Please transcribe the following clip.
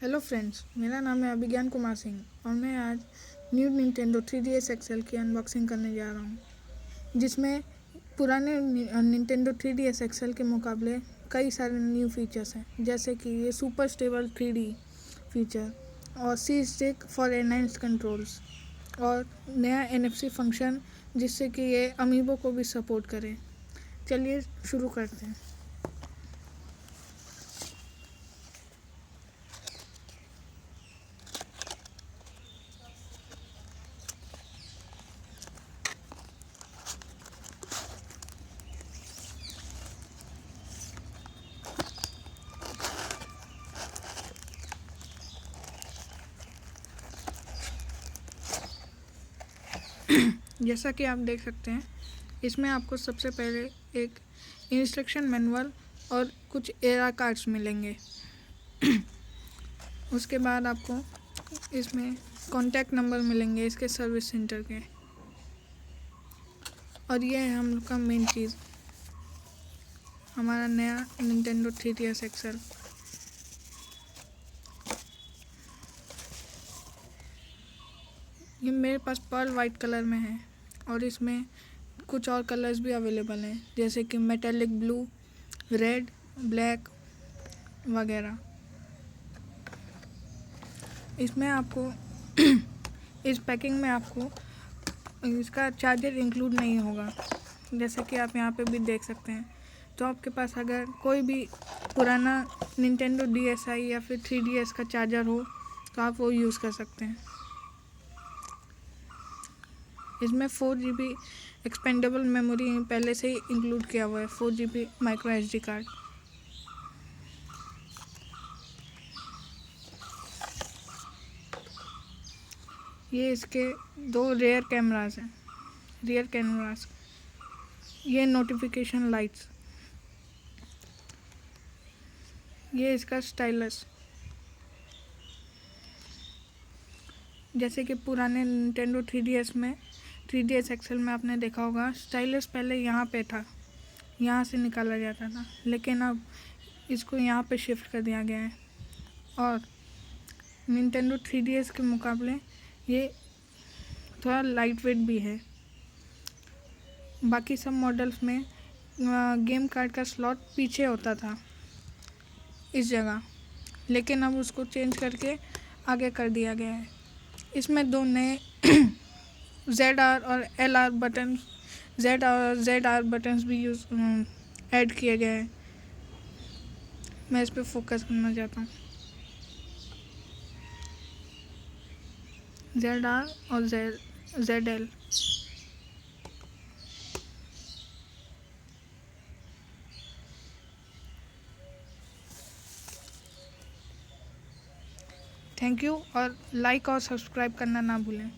Hello friends, मेरा नाम है अभिज्ञान कुमार सिंह और मैं आज न्यू निंटेंडो 3DS एक्सेल की अनबॉक्सिंग करने जा रहा हूँ, जिसमें पुराने निंटेंडो 3DS एक्सेल के मुकाबले कई सारे न्यू फीचर्स हैं, जैसे कि ये सुपर स्टेबल 3D फीचर और सी स्टिक फॉर एनहांस्ड कंट्रोल्स और नया NFC फंक्शन जिससे कि ये अमीबो को भी सपोर्ट करे। चलिए शुरू करते हैं। जैसा कि आप देख सकते हैं, इसमें आपको सबसे पहले एक इंस्ट्रक्शन मैनुअल और कुछ एरा कार्ड्स मिलेंगे। उसके बाद आपको इसमें कॉन्टैक्ट नंबर मिलेंगे इसके सर्विस सेंटर के। और ये है हम लोग का मेन चीज़, हमारा नया निंटेंडो 3DS एक्सेल। ये मेरे पास पर्ल वाइट कलर में है और इसमें कुछ और कलर्स भी अवेलेबल हैं, जैसे कि मेटेलिक ब्लू, रेड, ब्लैक वगैरह। इसमें आपको इस पैकिंग में आपको इसका चार्जर इंक्लूड नहीं होगा, जैसे कि आप यहाँ पे भी देख सकते हैं। तो आपके पास अगर कोई भी पुराना निंटेंडो DSi या फिर 3DS का चार्जर हो तो आप वो यूज़ कर सकते हैं। इसमें 4GB एक्सपेंडेबल मेमोरी पहले से ही इंक्लूड किया हुआ है, 4GB माइक्रो SD कार्ड। ये इसके दो रियर कैमरास हैं, रियर कैमरास। ये नोटिफिकेशन लाइट्स, ये इसका स्टाइलस। जैसे कि पुराने निंटेंडो 3DS में 3DS एक्सेल में आपने देखा होगा, स्टाइलस पहले यहाँ पे था, यहाँ से निकाला जाता था, लेकिन अब इसको यहाँ पे शिफ्ट कर दिया गया है। और निंटेंडो 3DS के मुकाबले ये थोड़ा लाइट वेट भी है। बाकी सब मॉडल्स में गेम कार्ड का स्लॉट पीछे होता था इस जगह, लेकिन अब उसको चेंज करके आगे कर दिया गया है। इसमें दो नए ZR और LR बटन, Z और ZR बटन्स भी ऐड किए गए हैं। मैं इस पर फोकस करना चाहता हूँ, ZR और ZL। थैंक यू और लाइक और सब्सक्राइब करना ना भूलें।